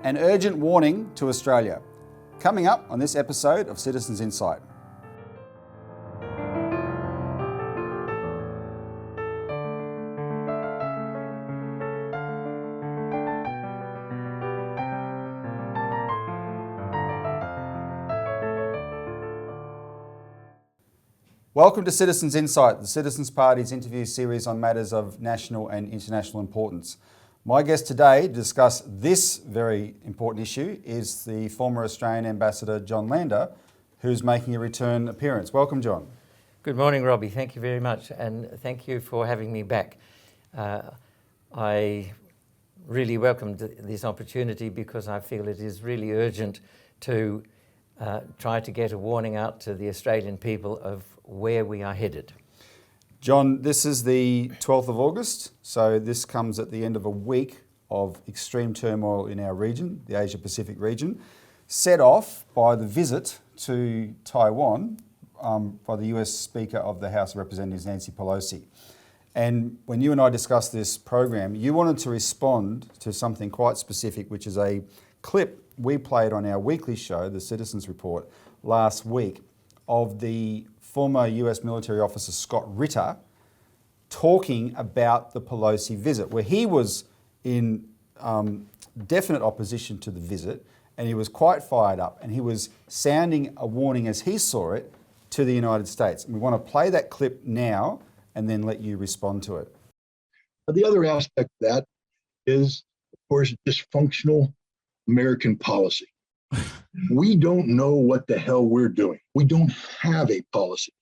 An urgent warning to Australia. Coming up on this episode of Citizens Insight. Welcome to Citizens Insight, the Citizens Party's interview series on matters of national and international importance. My guest today to discuss this very important issue is the former Australian Ambassador John Lander, who's making a return appearance. Welcome, John. Good morning, Robbie. Thank you very much, and thank you for having me back. I really welcomed this opportunity because I feel it is really urgent to try to get a warning out to the Australian people of where we are headed. John, this is the 12th of August, so this comes at the end of a week of extreme turmoil in our region, the Asia-Pacific region, set off by the visit to Taiwan by the US Speaker of the House of Representatives, Nancy Pelosi. And when you and I discussed this program, you wanted to respond to something quite specific, which is a clip we played on our weekly show, the Citizens Report, last week, of the former US military officer Scott Ritter talking about the Pelosi visit, where he was in definite opposition to the visit, and he was quite fired up, and he was sounding a warning as he saw it to the United States. And we want to play that clip now and then let you respond to it. The other aspect of that is, of course, dysfunctional American policy. We don't know what the hell we're doing. We don't have a policy.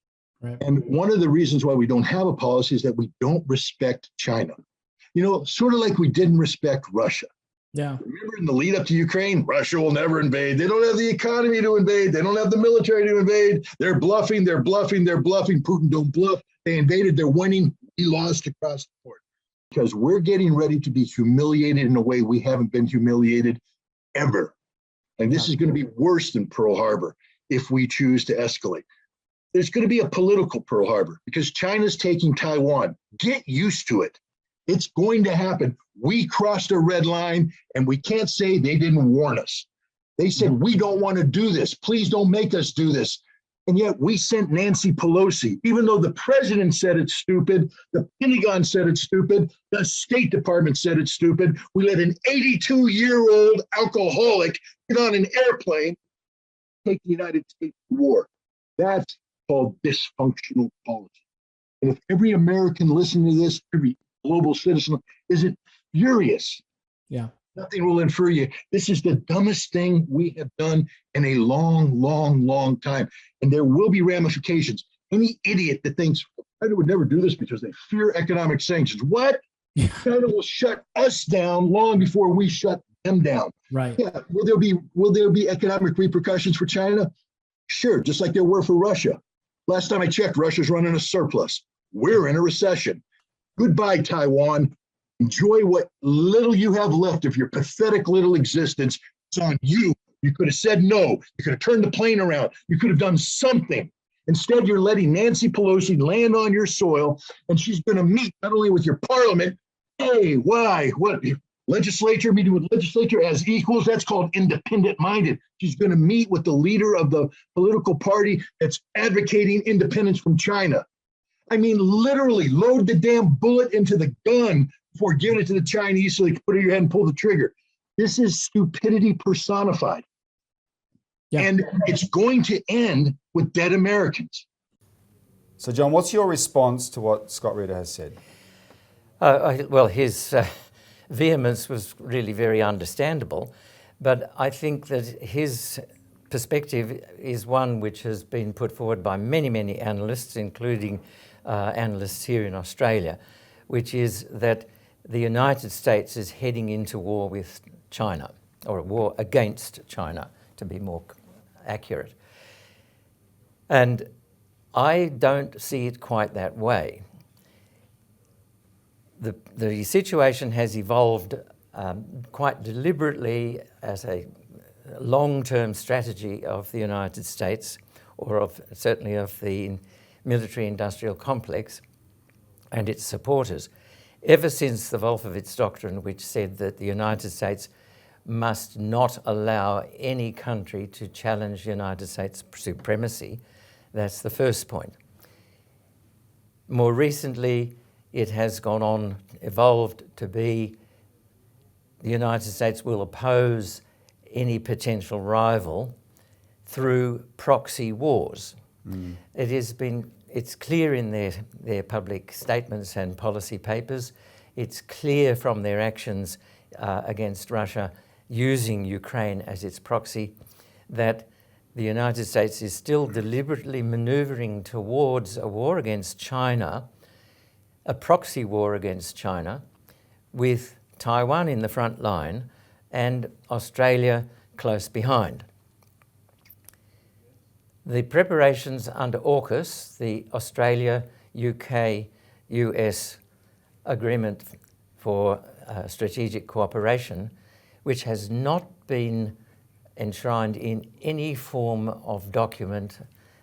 Right. And one of the reasons why we don't have a policy is that we don't respect China. You know, sort of like we didn't respect Russia. Yeah. Remember in the lead up to Ukraine, Russia will never invade. They don't have the economy to invade. They don't have the military to invade. They're bluffing. Putin don't bluff. They invaded. They're winning. We lost across the board because we're getting ready to be humiliated in a way we haven't been humiliated ever. And this is going to be worse than Pearl Harbor if we choose to escalate. There's going to be a political Pearl Harbor because China's taking Taiwan. Get used to it. It's going to happen. We crossed a red line, and we can't say they didn't warn us. They said, we don't want to do this. Please don't make us do this. And yet we sent Nancy Pelosi, even though the president said it's stupid, the Pentagon said it's stupid, the State Department said it's stupid. We let an 82-year-old alcoholic get on an airplane, take the United States to war. That's called dysfunctional policy. And if every American listening to this, every global citizen isn't furious, nothing will infer you. This is the dumbest thing we have done in a long, long, long time. And there will be ramifications. Any idiot that thinks China would never do this because they fear economic sanctions. What? China will shut us down long before we shut them down. Right. Yeah. Will there be economic repercussions for China? Sure, just like there were for Russia. Last time I checked, Russia's running a surplus. We're in a recession. Goodbye, Taiwan. Enjoy what little you have left of your pathetic little existence. It's on you. You could have said no. You could have turned the plane around. You could have done something. Instead, you're letting Nancy Pelosi land on your soil, and she's going to meet not only with your parliament, hey, why, what, legislature, meeting with legislature as equals, that's called independent-minded. She's going to meet with the leader of the political party that's advocating independence from China. I mean, literally load the damn bullet into the gun before giving it to the Chinese so they can put it in your head and pull the trigger. This is stupidity personified. Yeah. And it's going to end with dead Americans. So, John, what's your response to what Scott Ritter has said? Well, his vehemence was really very understandable, but I think that his perspective is one which has been put forward by many, many analysts, including analysts here in Australia, which is that the United States is heading into war with China, or a war against China, to be more accurate. And I don't see it quite that way. The situation has evolved quite deliberately as a long-term strategy of the United States, or certainly of the military-industrial complex and its supporters, ever since the Wolfowitz Doctrine, which said that the United States must not allow any country to challenge United States supremacy. That's the first point. More recently, it has gone on, evolved to be the United States will oppose any potential rival through proxy wars. It's clear in their public statements and policy papers. It's clear from their actions against Russia using Ukraine as its proxy that the United States is still deliberately maneuvering towards a war against China, a proxy war against China, with Taiwan in the front line and Australia close behind. The preparations under AUKUS, the Australia, UK, US agreement for strategic cooperation, which has not been enshrined in any form of document,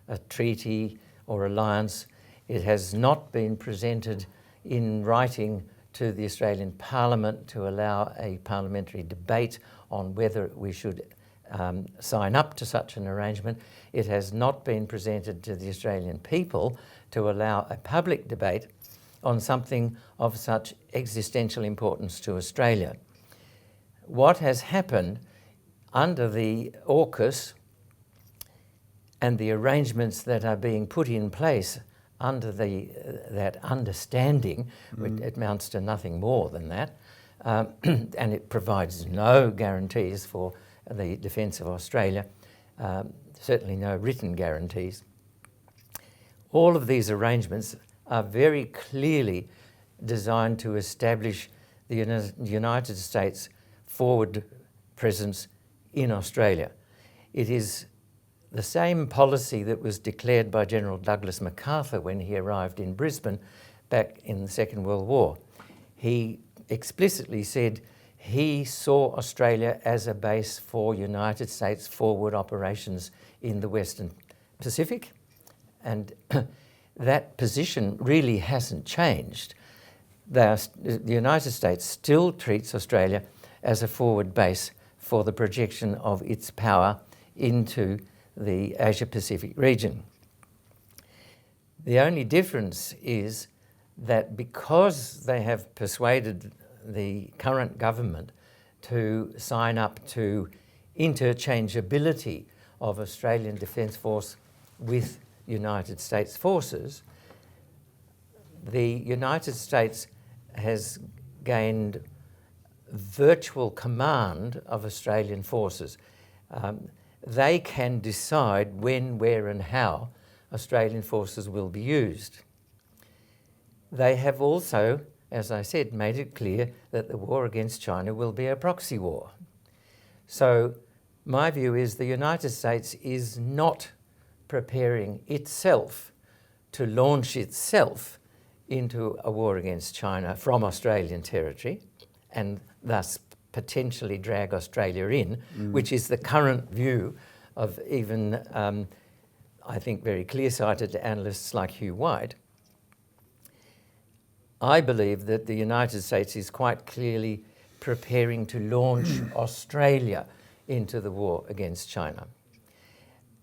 a treaty or alliance. It has not been presented in writing to the Australian Parliament to allow a parliamentary debate on whether we should sign up to such an arrangement. It has not been presented to the Australian people to allow a public debate on something of such existential importance to Australia. What has happened under the AUKUS and the arrangements that are being put in place under that understanding, it amounts to nothing more than that, and it provides no guarantees for the defence of Australia, certainly no written guarantees. All of these arrangements are very clearly designed to establish the United States forward presence in Australia. It is the same policy that was declared by General Douglas MacArthur when he arrived in Brisbane back in the Second World War. He explicitly said he saw Australia as a base for United States forward operations in the Western Pacific, and that position really hasn't changed. The United States still treats Australia as a forward base for the projection of its power into the Asia-Pacific region. The only difference is that because they have persuaded the current government to sign up to interchangeability of Australian Defence Force with United States forces, the United States has gained virtual command of Australian forces. They can decide when, where and how Australian forces will be used. They have also, as I said, made it clear that the war against China will be a proxy war. So my view is the United States is not preparing itself to launch itself into a war against China from Australian territory and thus potentially drag Australia in, which is the current view of even, I think, very clear-sighted analysts like Hugh White. I believe that the United States is quite clearly preparing to launch Australia into the war against China.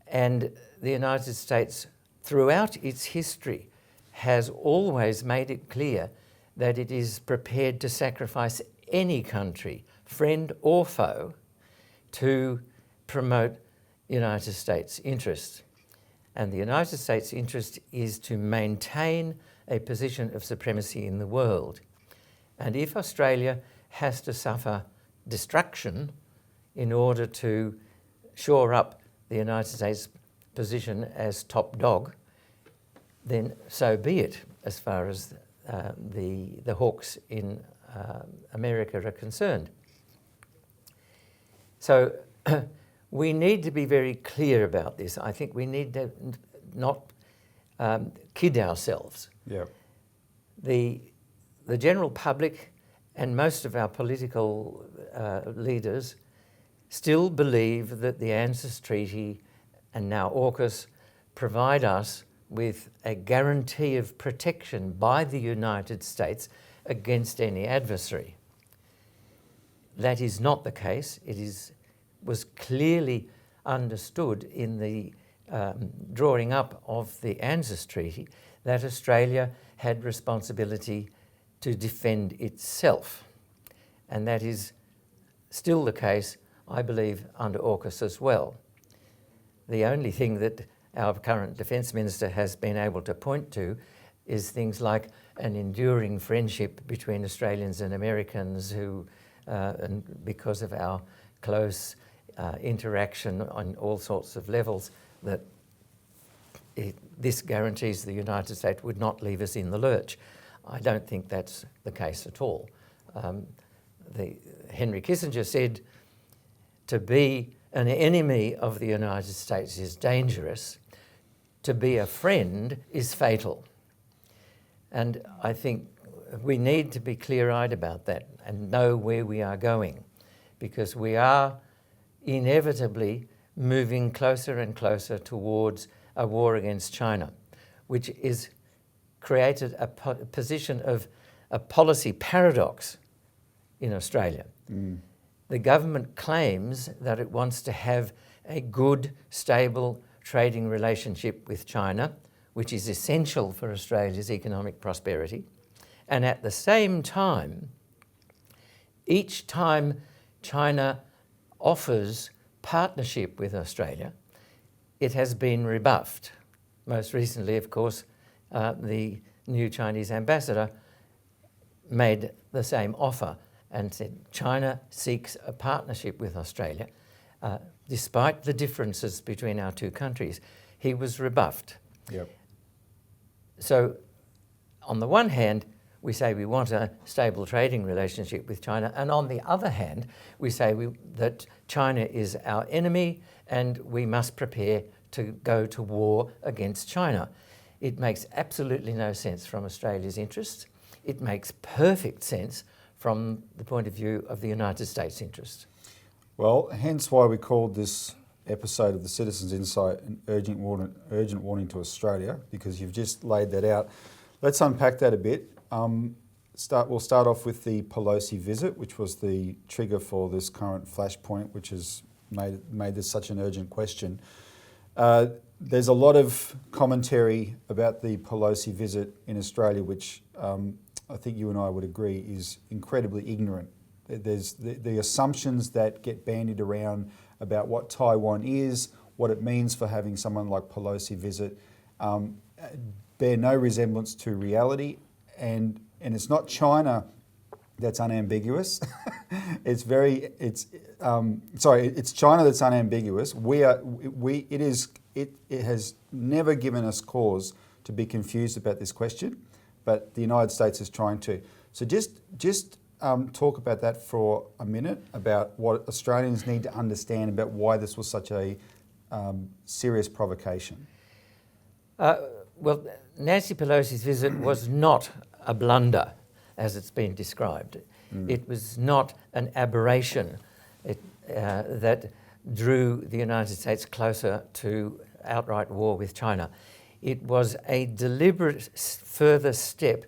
And the United States, throughout its history, has always made it clear that it is prepared to sacrifice any country, friend or foe, to promote United States interests. And the United States' interest is to maintain a position of supremacy in the world. And if Australia has to suffer destruction in order to shore up the United States' position as top dog, then so be it as far as the hawks in America are concerned. So we need to be very clear about this. I think we need to not kid ourselves. Yeah. The general public and most of our political leaders still believe that the ANZUS Treaty and now AUKUS provide us with a guarantee of protection by the United States against any adversary. that is not the case. Was clearly understood in the drawing up of the ANZUS Treaty that Australia had responsibility to defend itself. And that is still the case, I believe, under AUKUS as well. The only thing that our current Defence Minister has been able to point to is things like an enduring friendship between Australians and Americans who, and because of our close interaction on all sorts of levels, that this guarantees the United States would not leave us in the lurch. I don't think that's the case at all. Henry Kissinger said to be an enemy of the United States is dangerous. To be a friend is fatal. And I think we need to be clear-eyed about that and know where we are going, because we are inevitably moving closer and closer towards a war against China, which is created a position of a policy paradox in Australia. The government claims that it wants to have a good, stable trading relationship with China, which is essential for Australia's economic prosperity. And at the same time, each time China offers partnership with Australia, it has been rebuffed. Most recently, of course, the new Chinese ambassador made the same offer and said China seeks a partnership with Australia. Despite the differences between our two countries, he was rebuffed. Yep. So, on the one hand, we say we want a stable trading relationship with China, and on the other hand, we say that China is our enemy and we must prepare to go to war against China. It makes absolutely no sense from Australia's interests. It makes perfect sense from the point of view of the United States' interests. Well, hence why we called this episode of the Citizens Insight an urgent warning to Australia, because you've just laid that out. Let's unpack that a bit. We'll start off with the Pelosi visit, which was the trigger for this current flashpoint, which has made this such an urgent question. There's a lot of commentary about the Pelosi visit in Australia, which I think you and I would agree is incredibly ignorant. There's the assumptions that get bandied around about what Taiwan is, what it means for having someone like Pelosi visit, bear no resemblance to reality, and it's not China that's unambiguous. It's China that's unambiguous. It has never given us cause to be confused about this question, but the United States is trying to. So just talk about that for a minute, about what Australians need to understand about why this was such a serious provocation. Well, Nancy Pelosi's visit was not a blunder, as it's been described. It was not an aberration that drew the United States closer to outright war with China. It was a deliberate further step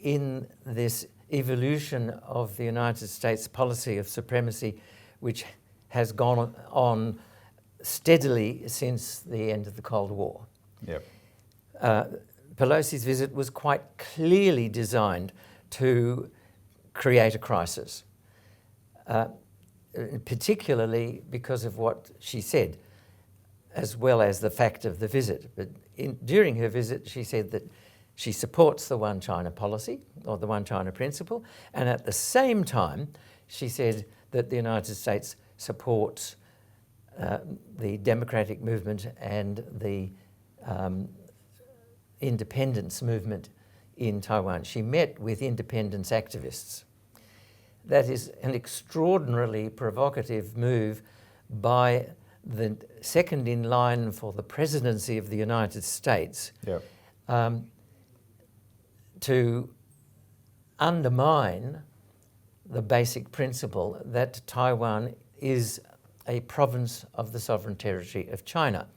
in this evolution of the United States policy of supremacy, which has gone on steadily since the end of the Cold War. Yep. Pelosi's visit was quite clearly designed to create a crisis, particularly because of what she said, as well as the fact of the visit. But during her visit, she said that she supports the One China policy, or the One China principle, and at the same time, she said that the United States supports the democratic movement and the independence movement in Taiwan. She met with independence activists. That is an extraordinarily provocative move by the second in line for the presidency of the United States. Yep. To undermine the basic principle that Taiwan is a province of the sovereign territory of China.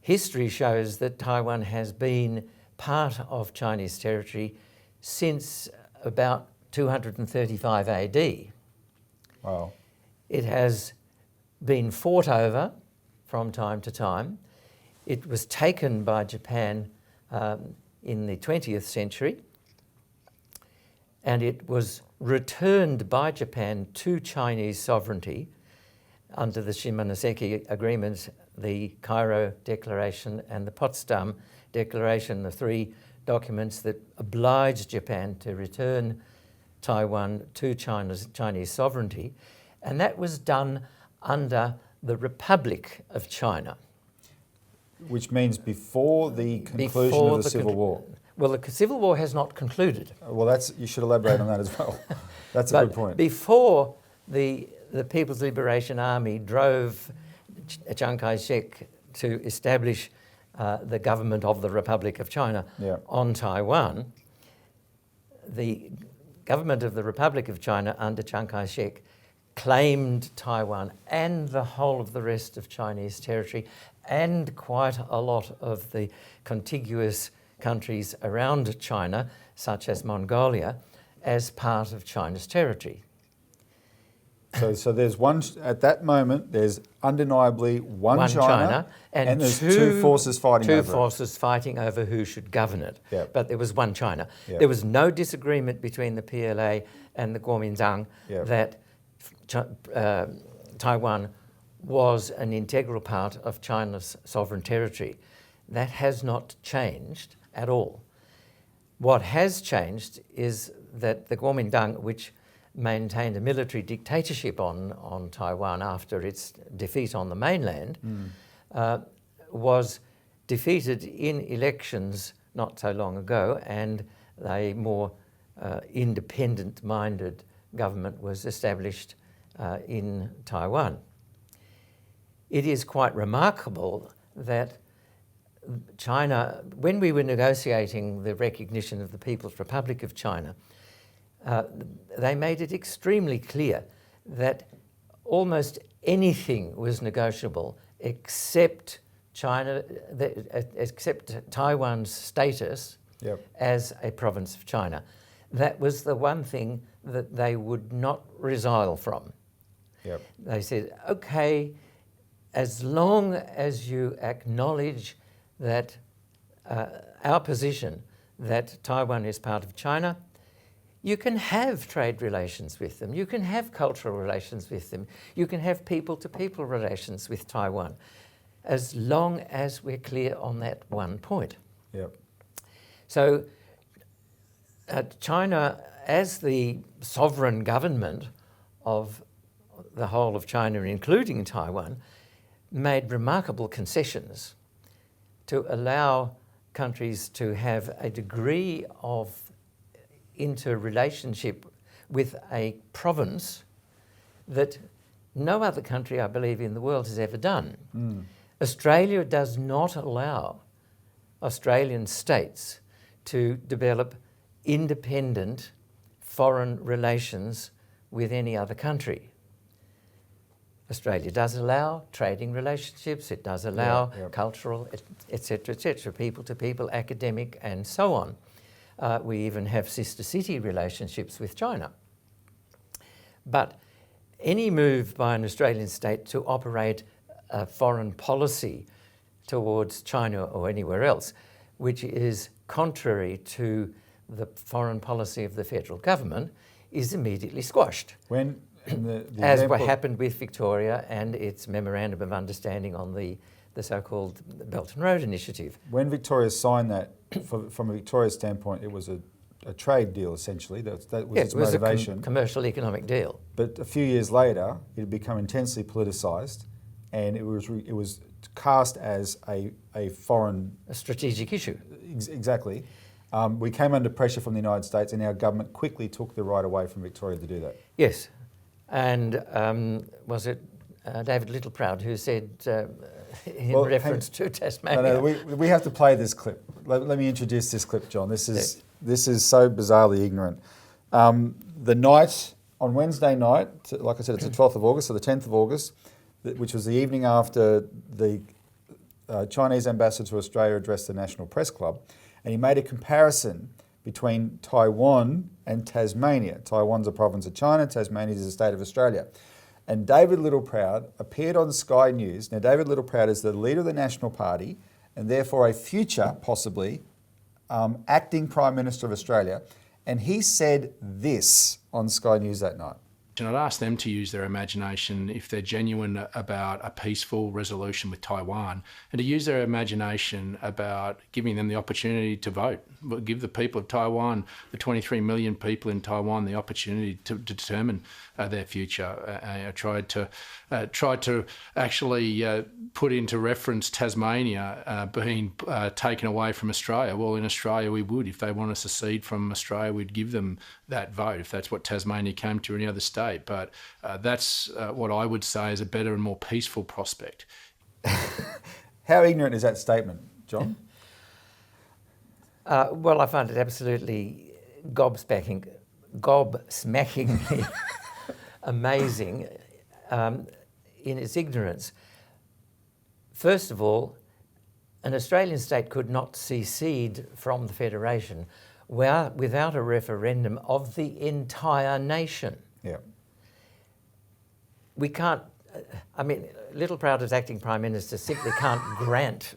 History shows that Taiwan has been part of Chinese territory since about 235 AD. Wow. It has been fought over from time to time. It was taken by Japan in the 20th century, and it was returned by Japan to Chinese sovereignty under the Shimonoseki Agreement, the Cairo Declaration and the Potsdam Declaration, the three documents that obliged Japan to return Taiwan to Chinese sovereignty, and that was done under the Republic of China. Which means before the conclusion of the Civil War. Well, the Civil War has not concluded. Well, you should elaborate on that as well. That's a good point. Before the People's Liberation Army drove Chiang Kai-shek to establish the government of the Republic of China on Taiwan, the government of the Republic of China under Chiang Kai-shek claimed Taiwan and the whole of the rest of Chinese territory and quite a lot of the contiguous countries around China, such as Mongolia, as part of China's territory. So there's one, at that moment, there's undeniably one China and there's two forces fighting over it. Two forces fighting over who should govern it. Yep. But there was one China. Yep. There was no disagreement between the PLA and the Kuomintang that Taiwan was an integral part of China's sovereign territory. That has not changed at all. What has changed is that the Kuomintang, which maintained a military dictatorship on Taiwan after its defeat on the mainland, was defeated in elections not so long ago, and a more independent-minded government was established in Taiwan. It is quite remarkable that China, when we were negotiating the recognition of the People's Republic of China, they made it extremely clear that almost anything was negotiable except except Taiwan's status as a province of China. That was the one thing that they would not resile from. They said, okay, as long as you acknowledge that our position that Taiwan is part of China, you can have trade relations with them, you can have cultural relations with them, you can have people-to-people relations with Taiwan, as long as we're clear on that one point. So China, as the sovereign government of the whole of China, including Taiwan, made remarkable concessions to allow countries to have a degree of interrelationship with a province that no other country, I believe, in the world has ever done. Australia does not allow Australian states to develop independent foreign relations with any other country. Australia does allow trading relationships, it does allow cultural, etc., people-to-people, academic, and so on. We even have sister city relationships with China. But any move by an Australian state to operate a foreign policy towards China or anywhere else, which is contrary to the foreign policy of the federal government, is immediately squashed. When as what happened with Victoria and its memorandum of understanding on the so-called Belt and Road Initiative. When Victoria signed that, from a Victoria standpoint, it was a trade deal essentially. That was its motivation. It was a commercial economic deal. But a few years later, it had become intensely politicised, and it was cast as a strategic issue. Exactly. We came under pressure from the United States, and our government quickly took the right away from Victoria to do that. Yes. And was it David Littleproud who said, in reference to Tasmania? No, we have to play this clip. Let me introduce this clip, John. This is so bizarrely ignorant. The night, on Wednesday night, like I said, it's the 12th of August, so the 10th of August, which was the evening after the Chinese ambassador to Australia addressed the National Press Club, and he made a comparison between Taiwan and Tasmania. Taiwan's a province of China, Tasmania is a state of Australia. And David Littleproud appeared on Sky News. Now, David Littleproud is the leader of the National Party and therefore a future, possibly, acting Prime Minister of Australia. And he said this on Sky News that night. And I'd ask them to use their imagination if they're genuine about a peaceful resolution with Taiwan, and to use their imagination about giving them the opportunity to vote. Give the people of Taiwan, the 23 million people in Taiwan, the opportunity to determine their future. I tried to actually put into reference Tasmania being taken away from Australia. Well, in Australia we would. If they want to secede from Australia, we'd give them that vote, if that's what Tasmania came to any other state. But that's what I would say is a better and more peaceful prospect. How ignorant is that statement, John? Well, I find it absolutely gobsmackingly amazing in its ignorance. First of all, an Australian state could not secede from the Federation without a referendum of the entire nation. Yeah. We can't, I mean, Littleproud as acting Prime Minister simply can't grant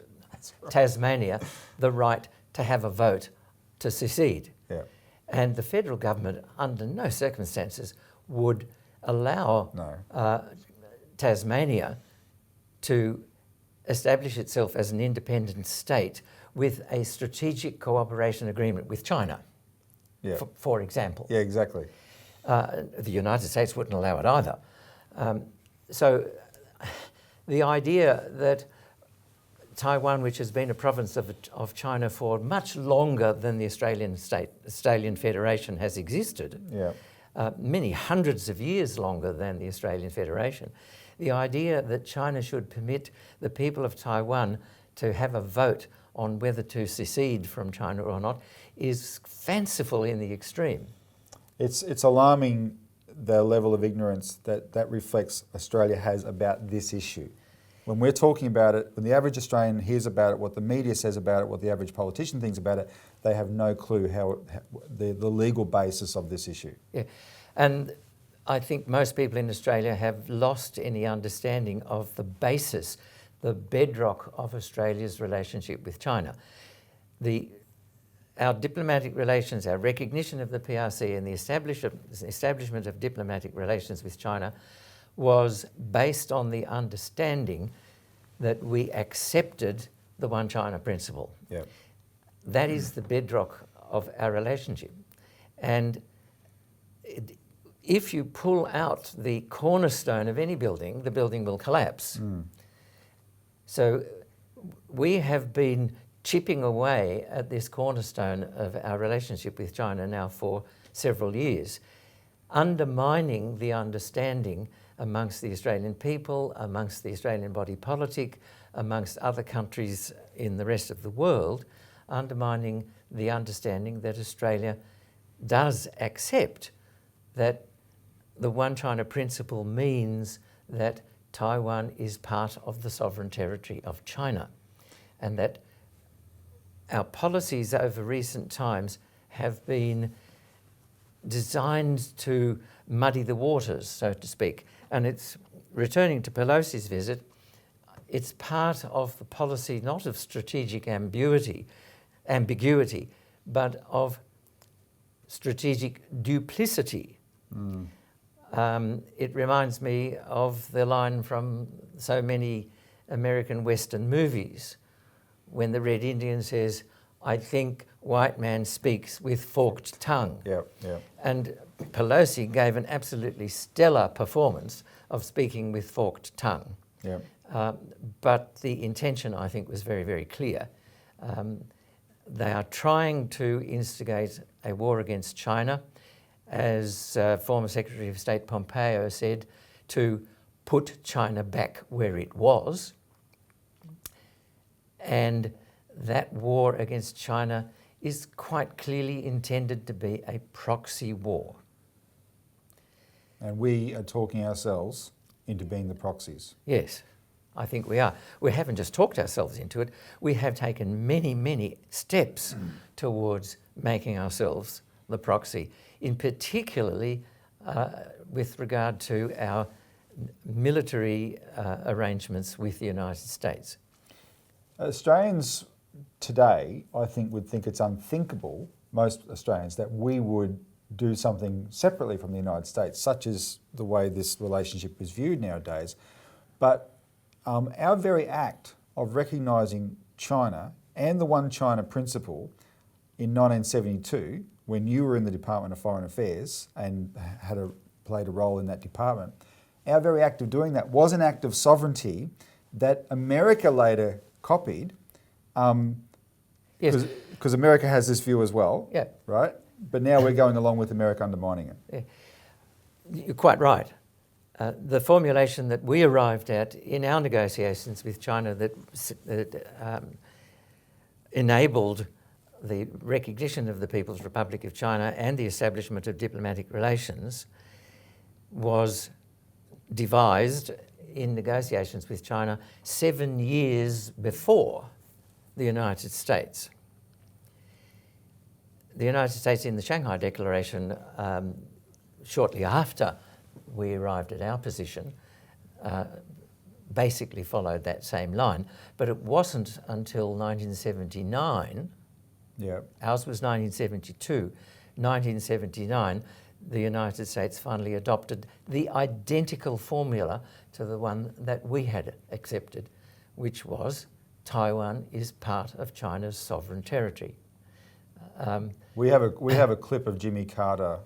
Tasmania the right to have a vote to secede. Yeah. And the federal government, under no circumstances, would allow Tasmania to establish itself as an independent state with a strategic cooperation agreement with China, for example. Yeah, exactly. The United States wouldn't allow it either. So the idea that Taiwan, which has been a province of China for much longer than the Australian Federation has existed, many hundreds of years longer than the Australian Federation, the idea that China should permit the people of Taiwan to have a vote on whether to secede from China or not is fanciful in the extreme. It's alarming, the level of ignorance that reflects Australia has about this issue. When we're talking about it, when the average Australian hears about it, what the media says about it, what the average politician thinks about it, they have no clue how the legal basis of this issue. Yeah, and I think most people in Australia have lost any understanding of the basis, the bedrock of Australia's relationship with China. Our diplomatic relations, our recognition of the PRC and the establishment of diplomatic relations with China was based on the understanding that we accepted the One China principle. Yeah. That is the bedrock of our relationship. And if you pull out the cornerstone of any building, the building will collapse. So we have been chipping away at this cornerstone of our relationship with China now for several years, undermining the understanding amongst the Australian people, amongst the Australian body politic, amongst other countries in the rest of the world, undermining the understanding that Australia does accept that the One China principle means that Taiwan is part of the sovereign territory of China, and that our policies over recent times have been designed to muddy the waters, so to speak. And it's, returning to Pelosi's visit, it's part of the policy not of strategic ambiguity, but of strategic duplicity. It reminds me of the line from so many American Western movies when the Red Indian says, "I think white man speaks with forked tongue." And Pelosi gave an absolutely stellar performance of speaking with forked tongue. But the intention, I think, was very, very clear. They are trying to instigate a war against China, as former Secretary of State Pompeo said, to put China back where it was. And that war against China is quite clearly intended to be a proxy war. And we are talking ourselves into being the proxies. Yes. I think we are. We haven't just talked ourselves into it. We have taken many, many steps towards making ourselves the proxy, in particularly with regard to our military arrangements with the United States. Australians today, I think, would think it's unthinkable, most Australians, that we would do something separately from the United States, such as the way this relationship is viewed nowadays. But our very act of recognising China and the One China principle in 1972, when you were in the Department of Foreign Affairs and played a role in that department, our very act of doing that was an act of sovereignty that America later copied, Yes. because America has this view as well, Yeah. right? But now we're going along with America undermining it. Yeah. You're quite right. The formulation that we arrived at in our negotiations with China that enabled the recognition of the People's Republic of China and the establishment of diplomatic relations was devised in negotiations with China 7 years before the United States. The United States, in the Shanghai Declaration, shortly after we arrived at our position, basically followed that same line. But it wasn't until 1979, ours was 1972, 1979, the United States finally adopted the identical formula to the one that we had accepted, which was Taiwan is part of China's sovereign territory. We have a clip of Jimmy Carter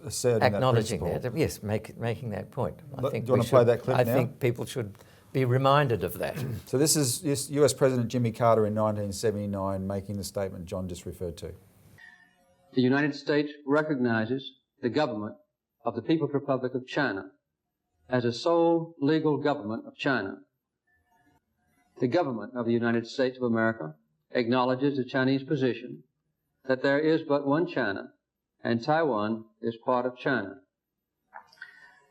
asserting acknowledging that, yes, making that point. Do you want to play that clip now? I think people should be reminded of that. So this is US President Jimmy Carter in 1979 making the statement John just referred to. The United States recognizes the government of the People's Republic of China as a sole legal government of China. The government of the United States of America acknowledges the Chinese position that there is but one China and Taiwan is part of China.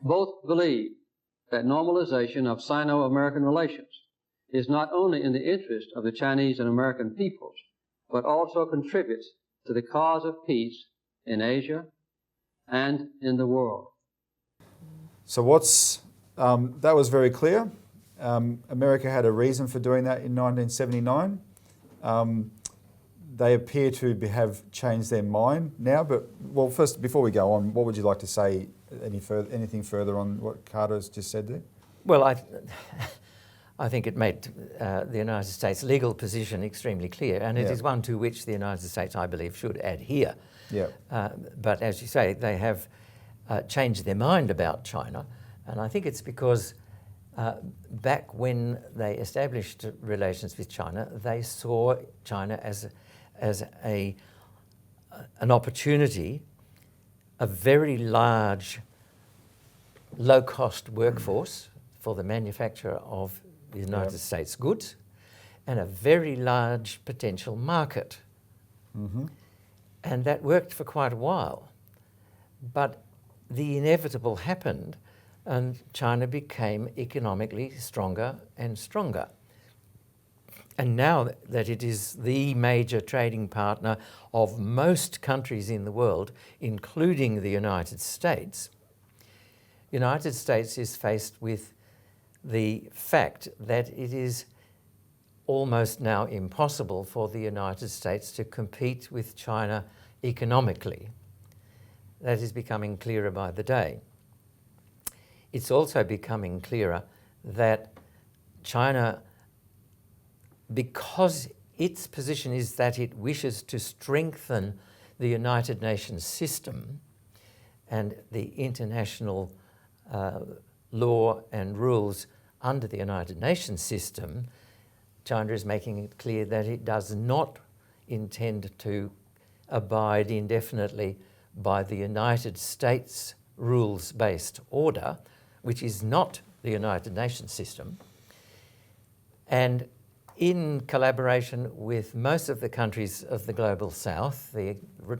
Both believe that normalization of Sino-American relations is not only in the interest of the Chinese and American peoples, but also contributes to the cause of peace in Asia and in the world. So that was very clear. America had a reason for doing that in 1979. They appear to have changed their mind now. But first, before we go on, what would you like to say? Anything further on what Carter's just said there? Well, I think it made the United States' legal position extremely clear, and it is one to which the United States, I believe, should adhere. Yeah. But as you say, they have changed their mind about China, and I think it's because back when they established relations with China, they saw China as an opportunity, a very large, low-cost workforce for the manufacture of the United States goods, and a very large potential market. Mm-hmm. And that worked for quite a while. But the inevitable happened, and China became economically stronger and stronger. And now that it is the major trading partner of most countries in the world, including the United States is faced with the fact that it is almost now impossible for the United States to compete with China economically. That is becoming clearer by the day. It's also becoming clearer that China, because its position is that it wishes to strengthen the United Nations system and the international law and rules under the United Nations system, China is making it clear that it does not intend to abide indefinitely by the United States rules-based order, which is not the United Nations system. And in collaboration with most of the countries of the global south, the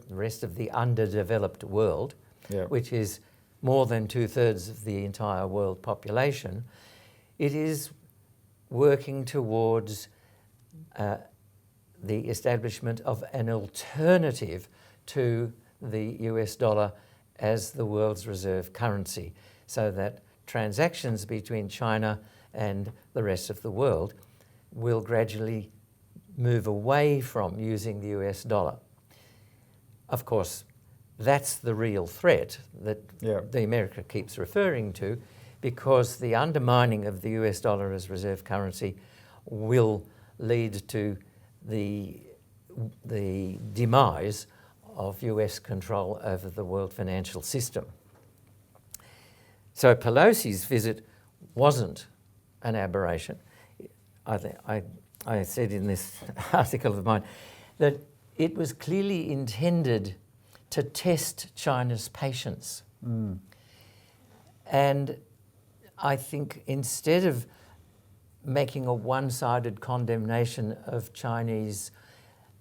rest of the underdeveloped world, which is more than 2/3 of the entire world population, It is working towards the establishment of an alternative to the US dollar as the world's reserve currency, so that transactions between China and the rest of the world will gradually move away from using the US dollar. Of course, that's the real threat that the America keeps referring to, because the undermining of the US dollar as reserve currency will lead to the demise of US control over the world financial system. So Pelosi's visit wasn't an aberration. I said in this article of mine that it was clearly intended to test China's patience. And I think instead of making a one-sided condemnation of Chinese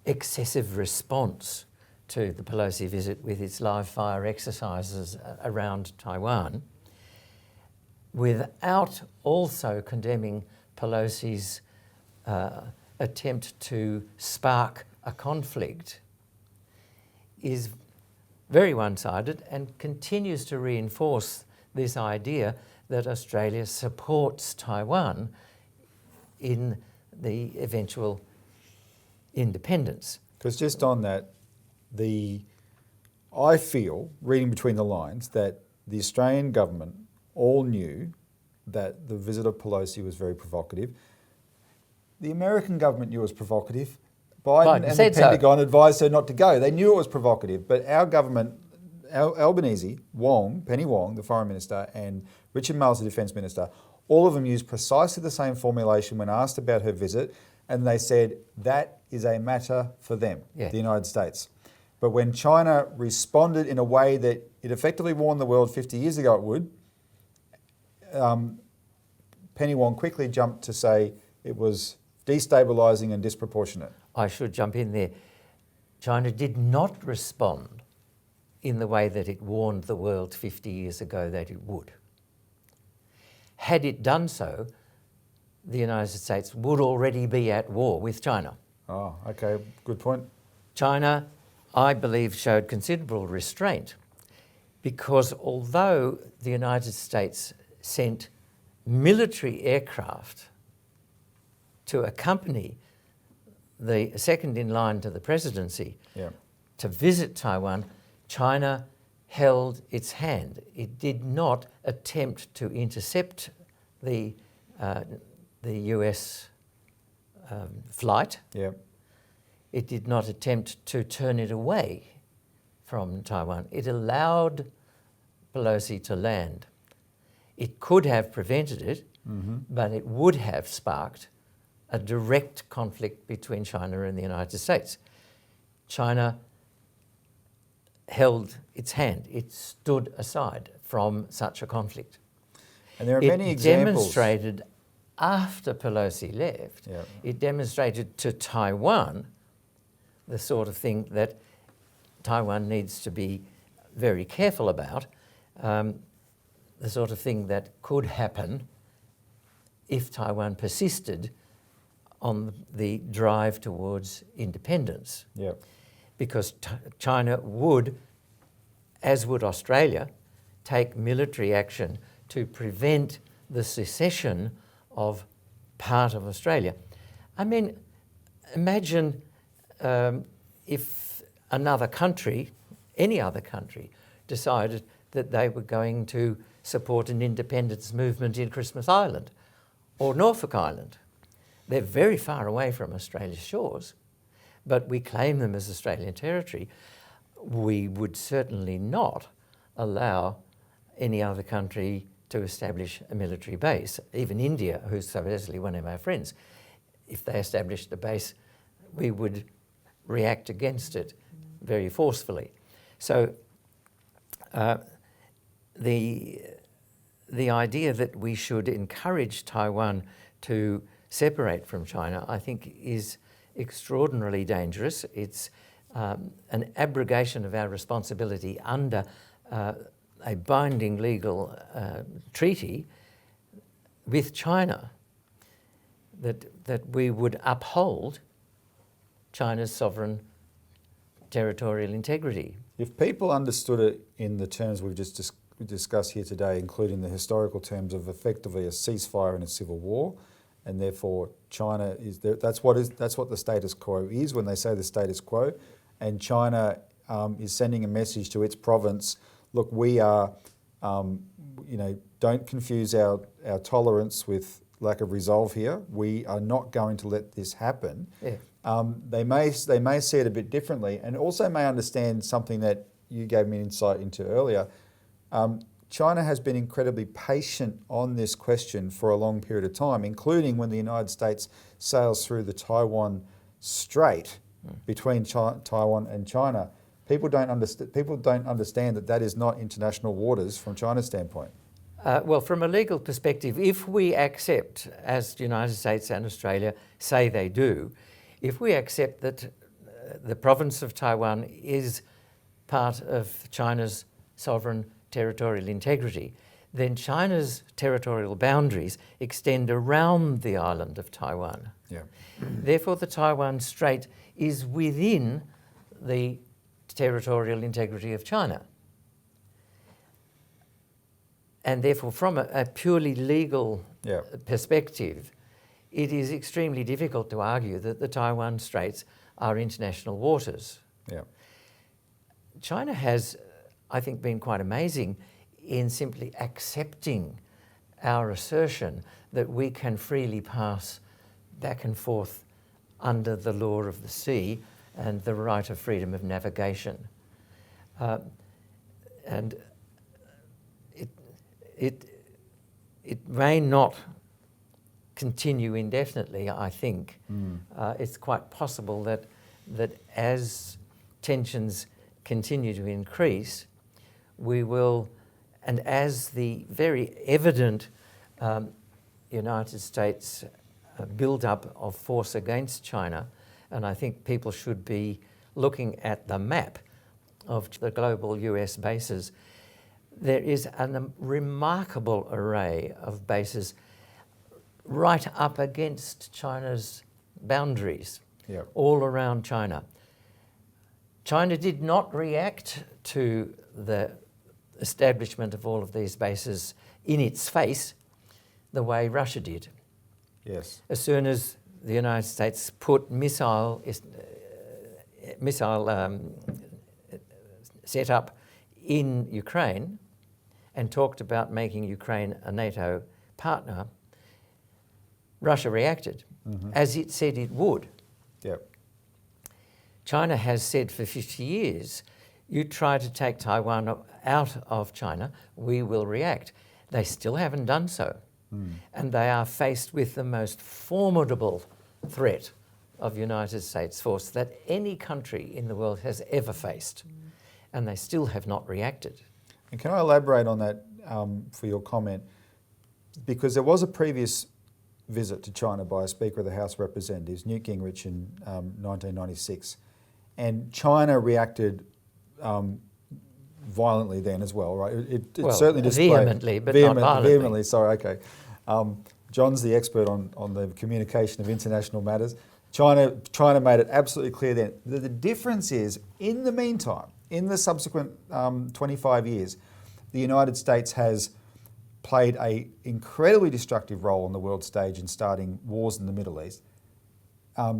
excessive response to the Pelosi visit with its live fire exercises around Taiwan, without also condemning Pelosi's attempt to spark a conflict, is very one-sided and continues to reinforce this idea that Australia supports Taiwan in the eventual independence. Because just on that, I feel, reading between the lines, that the Australian government all knew that the visit of Pelosi was very provocative. The American government knew it was provocative. Biden and the Pentagon advised her not to go. They knew it was provocative, but our government, Albanese, Penny Wong, the foreign minister, and Richard Marles, the defence minister, all of them used precisely the same formulation when asked about her visit, and they said that is a matter for them, the United States. But when China responded in a way that it effectively warned the world 50 years ago it would, Penny Wong quickly jumped to say it was destabilising and disproportionate. I should jump in there. China did not respond in the way that it warned the world 50 years ago that it would. Had it done so, the United States would already be at war with China. Oh, okay, good point. China, I believe, showed considerable restraint because although the United States sent military aircraft to accompany the second in line to the presidency to visit Taiwan, China held its hand. It did not attempt to intercept the US flight. It did not attempt to turn it away from Taiwan. It allowed Pelosi to land. It could have prevented it, but it would have sparked a direct conflict between China and the United States. China held its hand. It stood aside from such a conflict. And there are many examples. It demonstrated after Pelosi left, it demonstrated to Taiwan the sort of thing that Taiwan needs to be very careful about, the sort of thing that could happen if Taiwan persisted on the drive towards independence. Because China would, as would Australia, take military action to prevent the secession of part of Australia. I mean, imagine if another country, any other country, decided that they were going to support an independence movement in Christmas Island or Norfolk Island. They're very far away from Australia's shores, but we claim them as Australian territory. We would certainly not allow any other country to establish a military base. Even India, who's supposedly one of our friends, if they established a base, we would react against it very forcefully. So the idea that we should encourage Taiwan to separate from China, I think, is extraordinarily dangerous. It's an abrogation of our responsibility under a binding legal treaty with China that we would uphold China's sovereign territorial integrity. If people understood it in the terms we've just discussed here today, including the historical terms of effectively a ceasefire in a civil war, and therefore China is there, that's what the status quo is when they say the status quo, and China is sending a message to its province: look, we are, don't confuse our tolerance with lack of resolve here. We are not going to let this happen. Yeah. They may see it a bit differently, and also may understand something that you gave me an insight into earlier. China has been incredibly patient on this question for a long period of time, including when the United States sails through the Taiwan Strait between Taiwan and China. People don't understand that is not international waters from China's standpoint. Well, from a legal perspective, if we accept, as the United States and Australia say they do, if we accept that the province of Taiwan is part of China's sovereign territorial integrity, then China's territorial boundaries extend around the island of Taiwan. Yeah. Therefore, the Taiwan Strait is within the territorial integrity of China. And therefore, from a purely legal perspective, it is extremely difficult to argue that the Taiwan Straits are international waters. Yeah. China has, I think, been quite amazing in simply accepting our assertion that we can freely pass back and forth under the law of the sea and the right of freedom of navigation. And it may not continue indefinitely, I think. It's quite possible that as tensions continue to increase, we will, and as the very evident United States build-up of force against China, and I think people should be looking at the map of the global US bases, there is a remarkable array of bases right up against China's boundaries, all around China. China did not react to the establishment of all of these bases in its face the way Russia did. Yes. As soon as the United States put missile set up in Ukraine and talked about making Ukraine a NATO partner, Russia reacted, as it said it would. Yep. China has said for 50 years, you try to take Taiwan out of China, we will react. They still haven't done so. And they are faced with the most formidable threat of United States force that any country in the world has ever faced. And they still have not reacted. And can I elaborate on that for your comment? Because there was a previous visit to China by a Speaker of the House of Representatives, Newt Gingrich, in 1996. And China reacted violently then as well, right? It certainly displayed... Vehemently, but not violently. Vehemently, sorry, okay. John's the expert on the communication of international matters. China made it absolutely clear then that the difference is, in the meantime, in the subsequent 25 years, the United States has played an incredibly destructive role on the world stage in starting wars in the Middle East,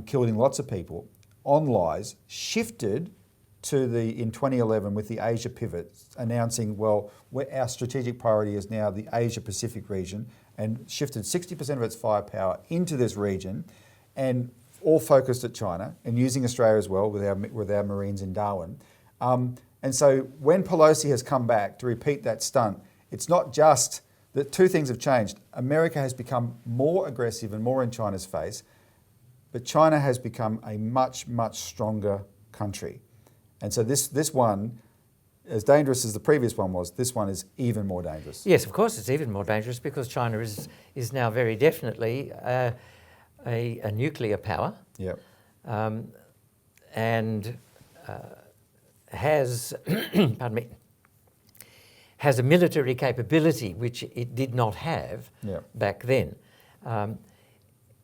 killing lots of people, on lies, shifted in 2011 with the Asia pivot, announcing, well, our strategic priority is now the Asia-Pacific region, and shifted 60% of its firepower into this region, and all focused at China, and using Australia as well with our Marines in Darwin. And so when Pelosi has come back to repeat that stunt, it's not just that two things have changed. America has become more aggressive and more in China's face, but China has become a much, much stronger country. And so this one, as dangerous as the previous one was, this one is even more dangerous. Yes, of course it's even more dangerous because China is now very definitely a nuclear power. Yep. And has, pardon me, has a military capability which it did not have back then.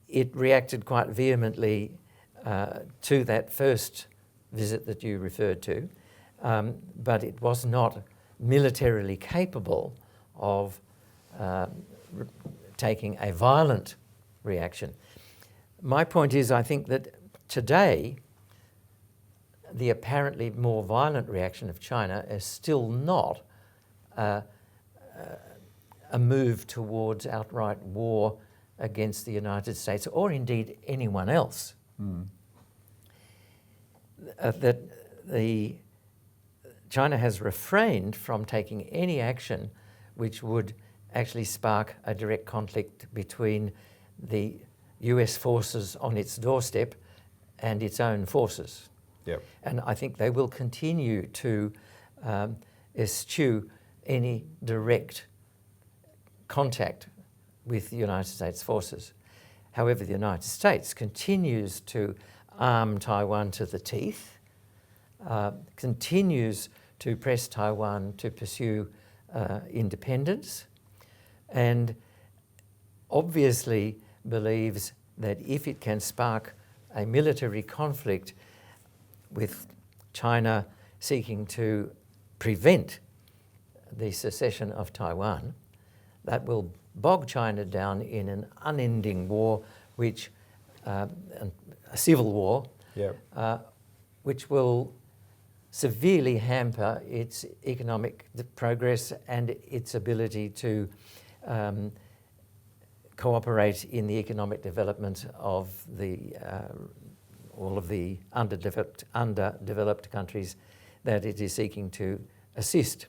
It reacted quite vehemently to that first visit that you referred to, but it was not militarily capable of taking a violent reaction. My point is, I think that today, the apparently more violent reaction of China is still not a move towards outright war against the United States or indeed anyone else. That China has refrained from taking any action which would actually spark a direct conflict between the US forces on its doorstep and its own forces. Yep. And I think they will continue to eschew any direct contact with the United States forces. However, the United States continues to arm Taiwan to the teeth, continues to press Taiwan to pursue independence, and obviously believes that if it can spark a military conflict with China seeking to prevent the secession of Taiwan, that will bog China down in an unending war, which a civil war, which will severely hamper its economic progress and its ability to cooperate in the economic development of all of the underdeveloped countries that it is seeking to assist.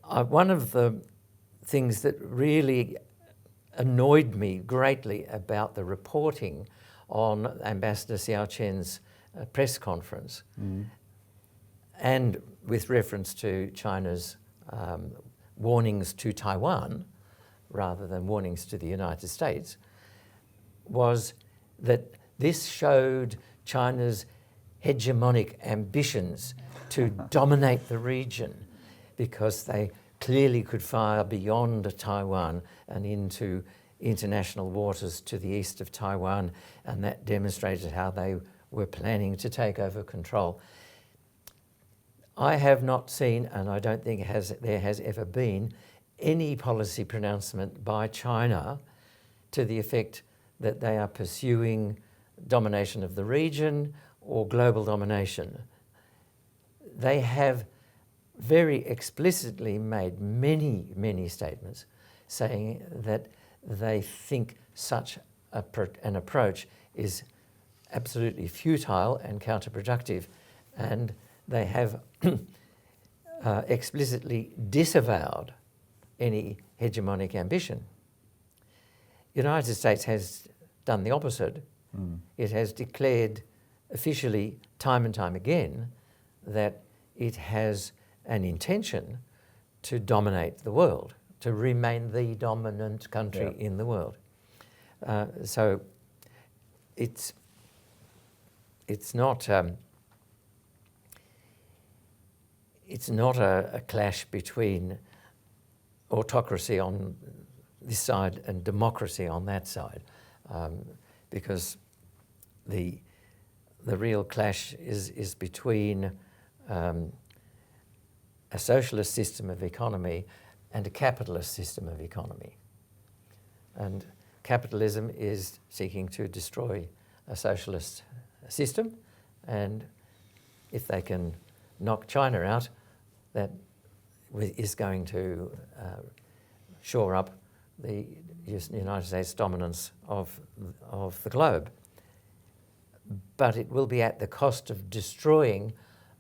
One of the things that really annoyed me greatly about the reporting on Ambassador Xiao Chen's press conference, and with reference to China's warnings to Taiwan rather than warnings to the United States, was that this showed China's hegemonic ambitions to dominate the region, because they clearly could fire beyond Taiwan and into international waters to the east of Taiwan, and that demonstrated how they were planning to take over control. I have not seen, and I don't think there has ever been, any policy pronouncement by China to the effect that they are pursuing domination of the region or global domination. They have very explicitly made many, many statements saying that they think such an approach is absolutely futile and counterproductive, and they have explicitly disavowed any hegemonic ambition. The United States has done the opposite. It has declared officially time and time again that it has an intention to dominate the world, to remain the dominant country in the world. So it's not a clash between autocracy on this side and democracy on that side, because the real clash is between a socialist system of economy and a capitalist system of economy. And capitalism is seeking to destroy a socialist system, and if they can knock China out, that is going to shore up the United States dominance of the globe. But it will be at the cost of destroying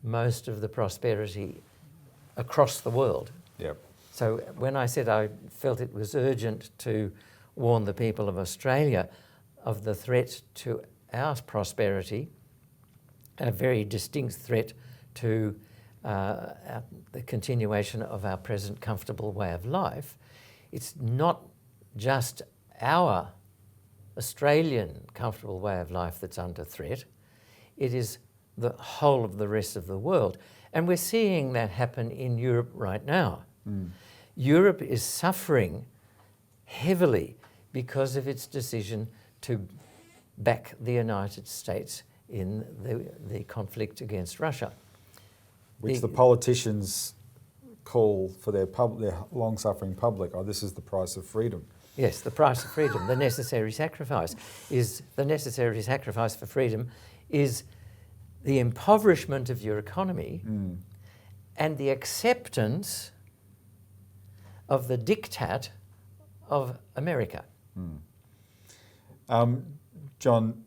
most of the prosperity across the world. Yep. So when I said I felt it was urgent to warn the people of Australia of the threat to our prosperity, a very distinct threat to the continuation of our present comfortable way of life, it's not just our Australian comfortable way of life that's under threat, it is the whole of the rest of the world. And we're seeing that happen in Europe right now. Europe is suffering heavily because of its decision to back the United States in the conflict against Russia. Which the politicians call for their long-suffering public, oh, this is the price of freedom. Yes, the price of freedom, the necessary sacrifice for freedom is the impoverishment of your economy and the acceptance of the diktat of America. John,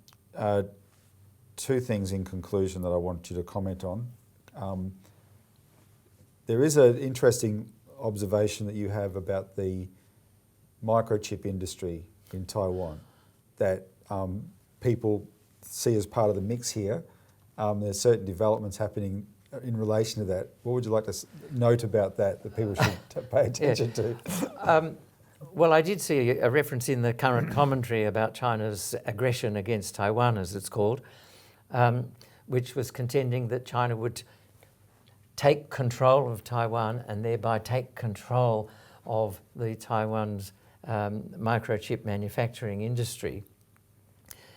two things in conclusion that I want you to comment on. There is an interesting observation that you have about the microchip industry in Taiwan that people see as part of the mix here. There's certain developments happening in relation to that. What would you like to note about that people should pay attention to? Well, I did see a reference in the current commentary about China's aggression against Taiwan, as it's called, which was contending that China would take control of Taiwan and thereby take control of the Taiwan's microchip manufacturing industry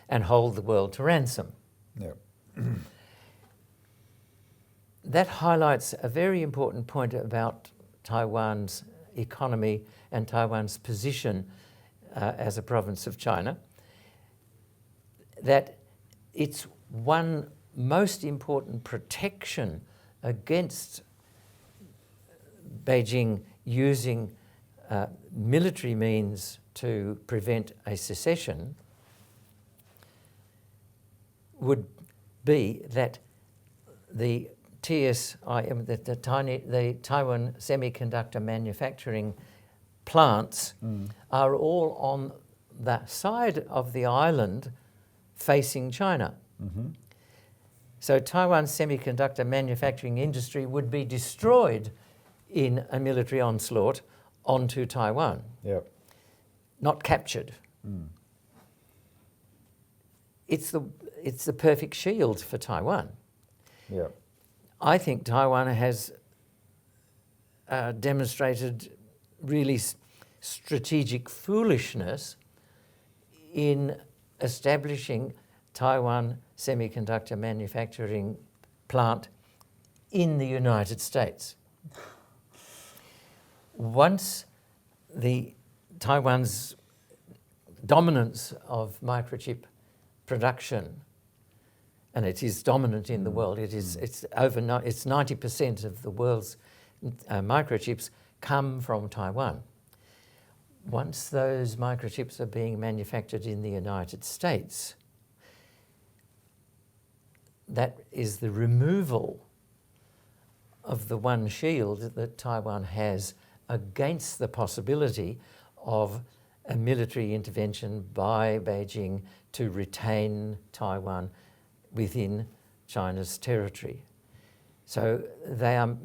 and hold the world to ransom. Yeah. That highlights a very important point about Taiwan's economy and Taiwan's position as a province of China, that its one most important protection against Beijing using military means to prevent a secession would be that the TSIM, the Taiwan semiconductor manufacturing plants are all on that side of the island facing China. So Taiwan's semiconductor manufacturing industry would be destroyed in a military onslaught onto Taiwan, not captured. It's the perfect shield for Taiwan. Yeah. I think Taiwan has demonstrated really strategic foolishness in establishing Taiwan semiconductor manufacturing plant in the United States. Once Taiwan's dominance of microchip production, and it is dominant in the world, it's 90% of the world's microchips come from Taiwan. Once those microchips are being manufactured in the United States, that is the removal of the one shield that Taiwan has against the possibility of a military intervention by Beijing to retain Taiwan within China's territory. So they are,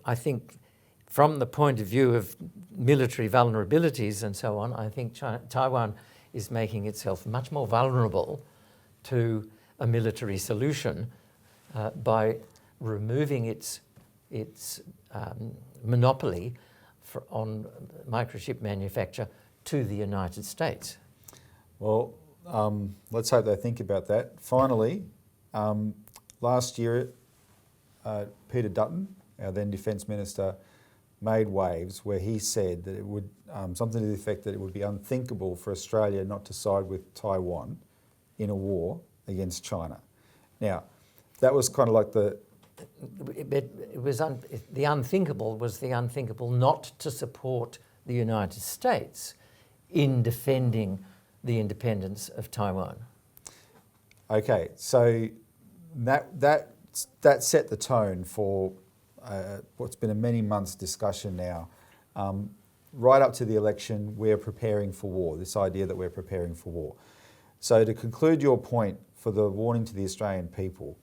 I think, from the point of view of military vulnerabilities and so on, I think Taiwan is making itself much more vulnerable to a military solution by removing its monopoly on microchip manufacture to the United States. Well, let's hope they think about that. Finally, last year, Peter Dutton, our then Defence Minister, made waves where he said that it would, something to the effect that it would be unthinkable for Australia not to side with Taiwan in a war against China. Now, that was kind of like the unthinkable was the unthinkable not to support the United States in defending the independence of Taiwan. Okay, so that set the tone for what's been a many months discussion now. Right up to the election, we're preparing for war, this idea that we're preparing for war. So to conclude your point for the warning to the Australian people,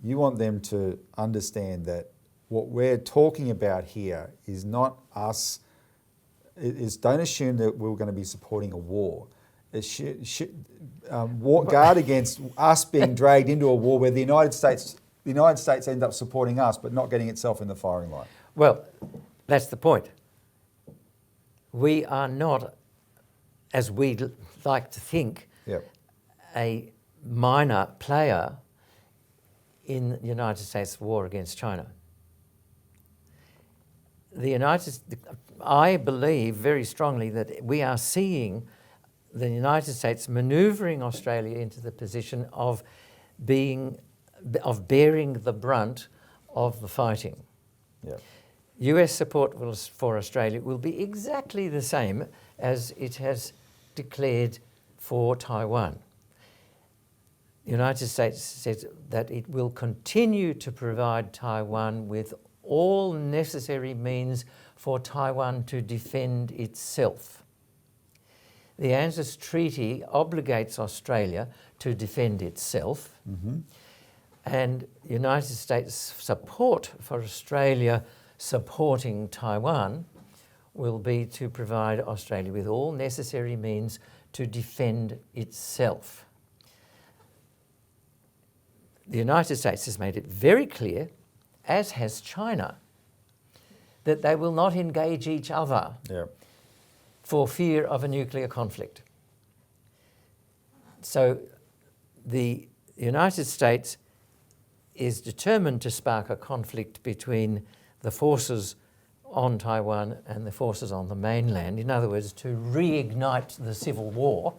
you want them to understand that what we're talking about here is not us, don't assume that we're going to be supporting a war. Guard against us being dragged into a war where the United States the United States end up supporting us but not getting itself in the firing line? Well, that's the point. We are not, as we like to think, Yep. a minor player in the United States' war against China. I believe very strongly that we are seeing the United States manoeuvring Australia into the position of bearing the brunt of the fighting. Yep. US support for Australia will be exactly the same as it has declared for Taiwan. The United States says that it will continue to provide Taiwan with all necessary means for Taiwan to defend itself. The AUKUS Treaty obligates Australia to defend itself, and the United States support for Australia supporting Taiwan will be to provide Australia with all necessary means to defend itself. The United States has made it very clear, as has China, that they will not engage each other for fear of a nuclear conflict. So the United States is determined to spark a conflict between the forces on Taiwan and the forces on the mainland. In other words, to reignite the civil war.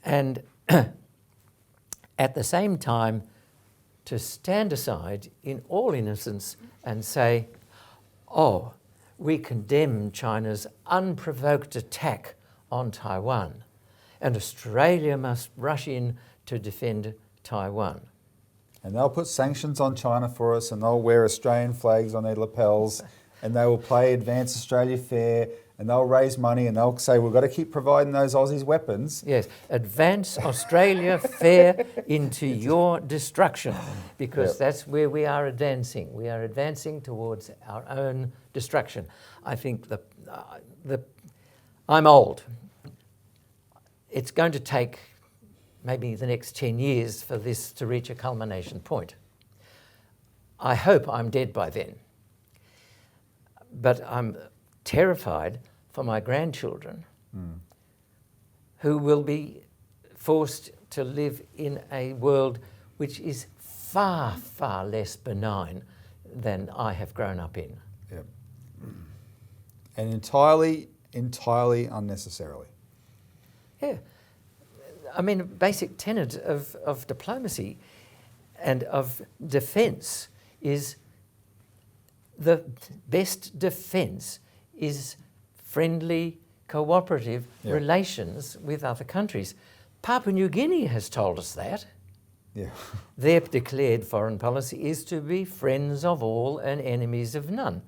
And at the same time, to stand aside in all innocence and say, oh, we condemn China's unprovoked attack on Taiwan, and Australia must rush in to defend Taiwan. And they'll put sanctions on China for us, and they'll wear Australian flags on their lapels, and they will play Advance Australia Fair, and they'll raise money, and they'll say, we've got to keep providing those Aussies weapons. Yes, advance Australia fair into your destruction, because that's where we are advancing. We are advancing towards our own destruction. I think I'm old. It's going to take maybe the next 10 years for this to reach a culmination point. I hope I'm dead by then. But I'm terrified for my grandchildren who will be forced to live in a world which is far, far less benign than I have grown up in. Yep. And entirely unnecessarily. Yeah. I mean, a basic tenet of diplomacy and of defence is the best defence is friendly, cooperative relations with other countries. Papua New Guinea has told us that. Yeah. Their declared foreign policy is to be friends of all and enemies of none.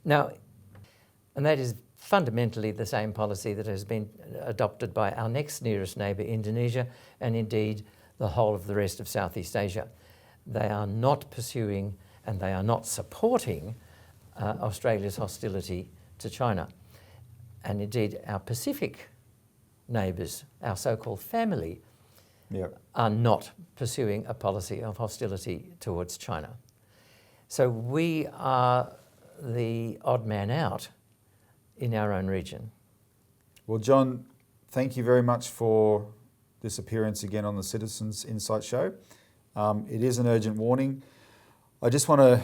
Now, and that is fundamentally the same policy that has been adopted by our next nearest neighbour, Indonesia, and indeed the whole of the rest of Southeast Asia. They are not pursuing and they are not supporting Australia's hostility to China. And indeed, our Pacific neighbours, our so-called family, are not pursuing a policy of hostility towards China. So we are the odd man out in our own region. Well, John, thank you very much for this appearance again on the Citizens Insight Show. It is an urgent warning. I just want to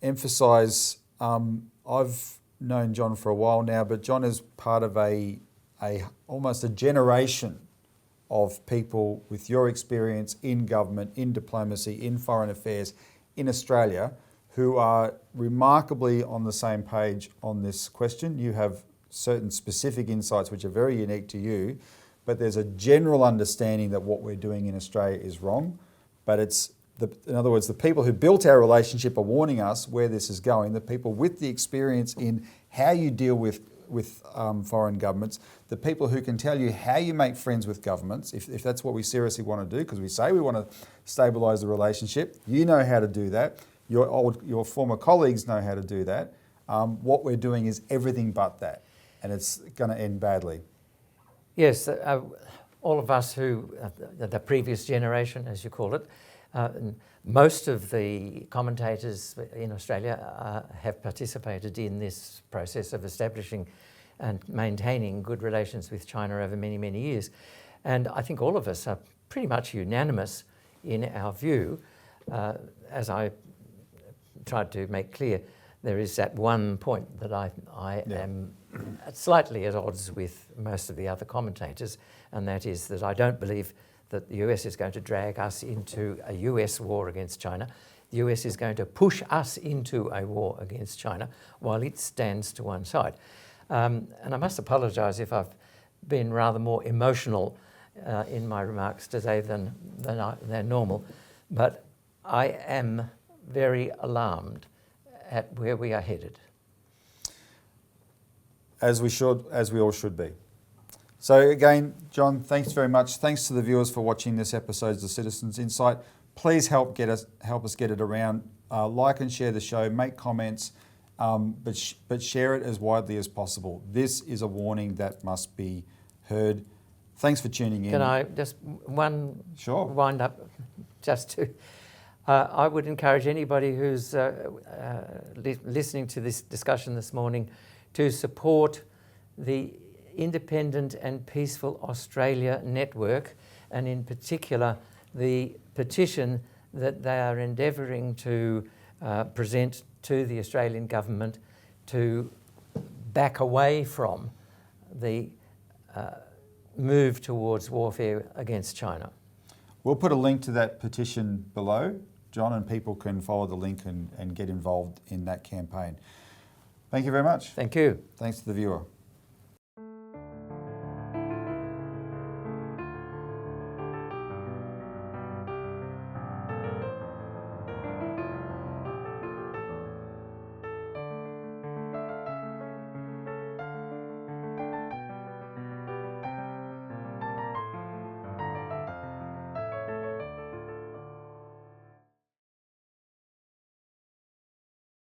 emphasise, I've known John for a while now, but John is part of almost a generation of people with your experience in government, in diplomacy, in foreign affairs, in Australia, who are remarkably on the same page on this question. You have certain specific insights which are very unique to you, but there's a general understanding that what we're doing in Australia is wrong. But in other words, the people who built our relationship are warning us where this is going. The people with the experience in how you deal with foreign governments, the people who can tell you how you make friends with governments, if that's what we seriously want to do, because we say we want to stabilise the relationship, you know how to do that. Your former colleagues know how to do that. What we're doing is everything but that, and it's going to end badly. Yes, all of us who, the previous generation, as you call it, most of the commentators in Australia have participated in this process of establishing and maintaining good relations with China over many, many years. And I think all of us are pretty much unanimous in our view. As I tried to make clear, there is that one point that I am slightly at odds with most of the other commentators, and that is that I don't believe that the US is going to drag us into a US war against China. The US is going to push us into a war against China while it stands to one side. And I must apologise if I've been rather more emotional in my remarks today than normal, but I am very alarmed at where we are headed. As we all should be. So again, John, thanks very much. Thanks to the viewers for watching this episode of Citizens Insight. Please help us get it around. Like and share the show. Make comments, but share it as widely as possible. This is a warning that must be heard. Thanks for tuning in. Can I just Sure. wind up? Just to, I would encourage anybody who's listening to this discussion this morning to support the Independent and Peaceful Australia Network, and in particular the petition that they are endeavouring to present to the Australian government to back away from the move towards warfare against China. We'll put a link to that petition below, John, and people can follow the link and get involved in that campaign. Thank you very much. Thank you. Thanks to the viewer.